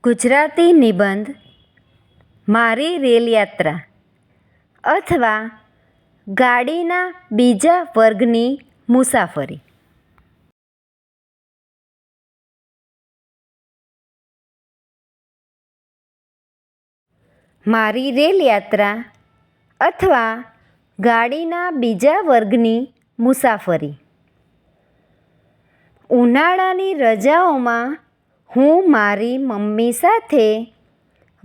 ગુજરાતી નિબંધ મારી રેલ યાત્રા અથવા ગાડીના બીજા વર્ગની મુસાફરી. મારી રેલ યાત્રા અથવા ગાડીના બીજા વર્ગની મુસાફરી. ઉનાળાની રજાઓમાં હું મારી મમ્મી સાથે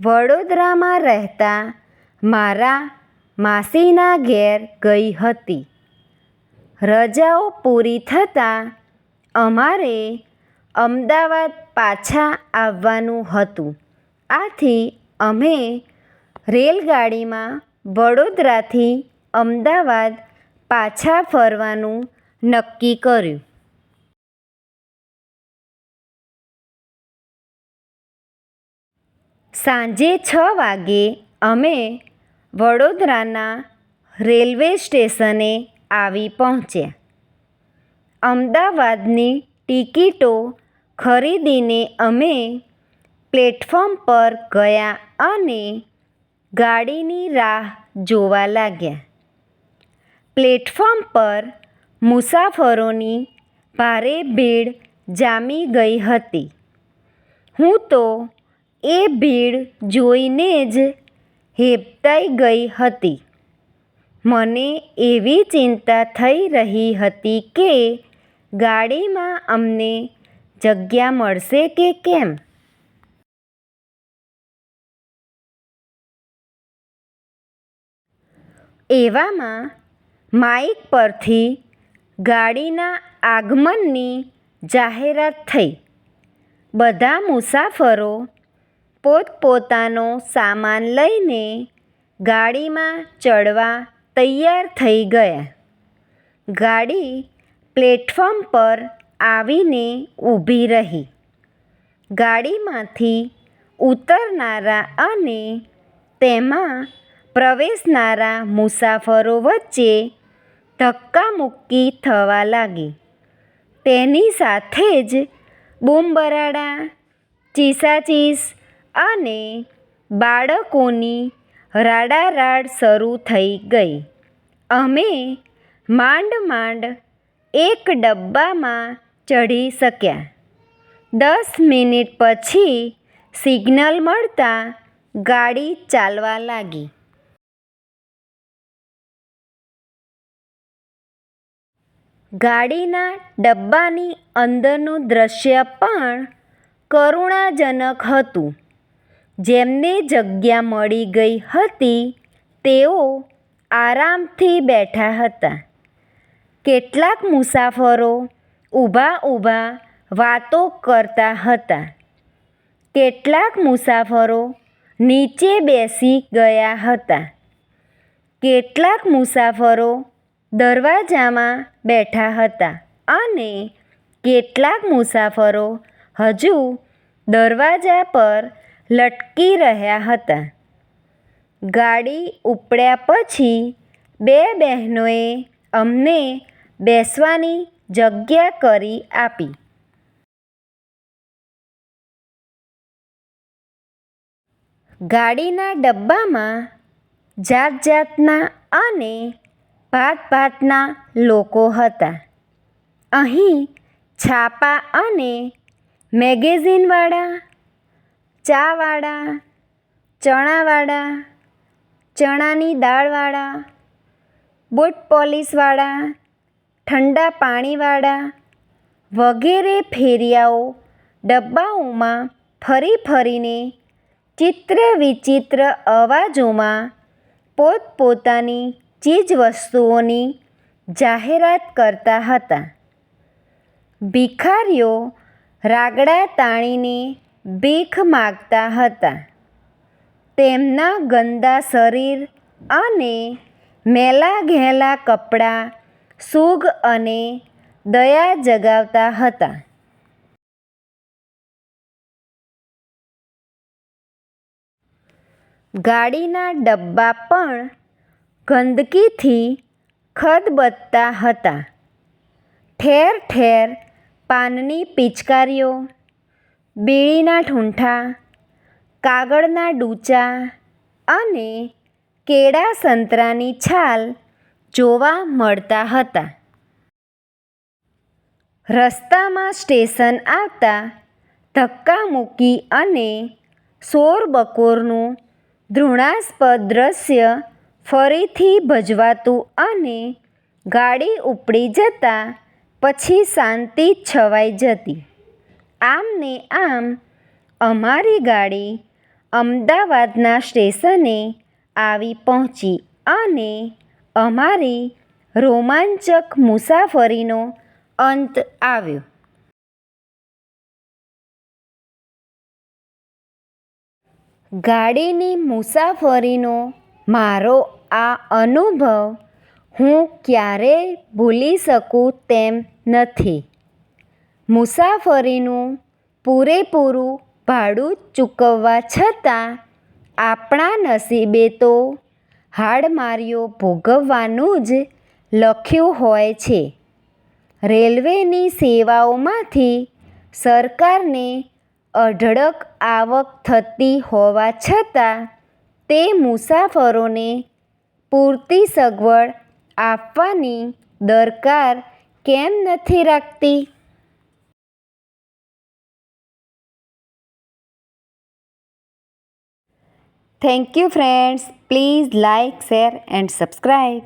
વડોદરામાં રહેતા મારા માસીના ઘેર ગઈ હતી. રજાઓ પૂરી થતાં અમારે અમદાવાદ પાછા આવવાનું હતું. આથી અમે રેલગાડીમાં વડોદરાથી અમદાવાદ પાછા ફરવાનું નક્કી કર્યું. સાંજે 6 વાગે અમે વડોદરાના રેલવે સ્ટેશને આવી પહોંચ્યા. અમદાવાદની ટિકિટો ખરીદીને અમે પ્લેટફોર્મ પર ગયા અને ગાડીની રાહ જોવા લાગ્યા. પ્લેટફોર્મ પર મુસાફરોની ભારે ભીડ જામી ગઈ હતી. હું તો એ ભીડ જોઈને જ હેબતાઈ ગઈ હતી. મને એવી ચિંતા થઈ રહી હતી કે ગાડીમાં અમને જગ્યા મળશે કે કેમ. એવામાં માઇક પરથી ગાડીના આગમનની જાહેરાત થઈ. બધા મુસાફરો પોતપોતાનો સામાન લઈને ગાડીમાં ચડવા તૈયાર થઈ ગયા. ગાડી પ્લેટફોર્મ પર આવીને ઊભી રહી. ગાડીમાંથી ઉતરનારા અને તેમાં પ્રવેશનારા મુસાફરો વચ્ચે ધક્કામુક્કી થવા લાગી. તેની સાથે જ બૂમબરાડા, ચીસાચીસ અને બાળકોની રાડારાડ શરૂ થઈ ગઈ. અમે માંડ એક ડબ્બામાં ચઢી શક્યા. 10 મિનિટ પછી સિગ્નલ મળતાં ગાડી ચાલવા લાગી. ગાડીના ડબ્બાની અંદરનું દૃશ્ય પણ કરુણાજનક હતું. જેમને જગ્યા મળી ગઈ હતી તેઓ આરામથી બેઠા હતા. કેટલાક મુસાફરો ઊભા વાતો કરતા હતા. કેટલાક મુસાફરો નીચે બેસી ગયા હતા. કેટલાક મુસાફરો દરવાજામાં બેઠા હતા અને કેટલાક મુસાફરો હજુ દરવાજા પર લટકી રહ્યા હતા. ગાડી ઉપડ્યા પછી બે બહેનોએ અમને બેસવાની જગ્યા કરી આપી. ગાડીના ડબ્બામાં જાતજાતના અને ભાતભાતના લોકો હતા. અહીં છાપા અને મેગેઝિનવાળા, ચાવાળા, ચણાવાળા, ચણાની દાળવાળા, બૂટ પોલિશવાળા, ઠંડા પાણીવાળા વગેરે ફેરિયાઓ ડબ્બાઓમાં ફરીને ચિત્ર વિચિત્ર અવાજોમાં પોતપોતાની ચીજવસ્તુઓની જાહેરાત કરતા હતા. ભિખારીઓ રાગડા તાણીને ભીખ માગતા હતા. તેમના ગંદા શરીર અને મેલા ઘેલા કપડાં સૂગ અને દયા જગાવતા હતા. ગાડીના ડબ્બા પણ ગંદકીથી ખદબદતા હતા. ઠેર ઠેર પાનની પિચકારીઓ, બીડીના ઠૂંઠા, કાગળના ડૂચા અને કેળા સંતરાની છાલ જોવા મળતા હતા. રસ્તામાં સ્ટેશન આવતા ધક્કામુક્કી અને શોરબકોરનું ઘૃણાસ્પદ દ્રશ્ય ફરીથી ભજવાતું અને ગાડી ઉપડી જતાં પછી શાંતિ છવાઈ જતી. આમ ને આમ અમારી ગાડી અમદાવાદના સ્ટેશને આવી પહોંચી અને અમારી રોમાંચક મુસાફરીનો અંત આવ્યો. ગાડીની મુસાફરીનો મારો આ અનુભવ હું ક્યારેય ભૂલી શકું તેમ નથી. મુસાફરીનું પૂરેપૂરું ભાડું ચૂકવવા છતાં આપણા નસીબે તો હાડમારીઓ ભોગવવાનું જ લખ્યું હોય છે. રેલવેની સેવાઓમાંથી સરકારને અઢળક આવક થતી હોવા છતાં તે મુસાફરોને પૂરતી સગવડ આપવાની દરકાર કેમ નથી રાખતી? Thank you friends. Please like, share and subscribe.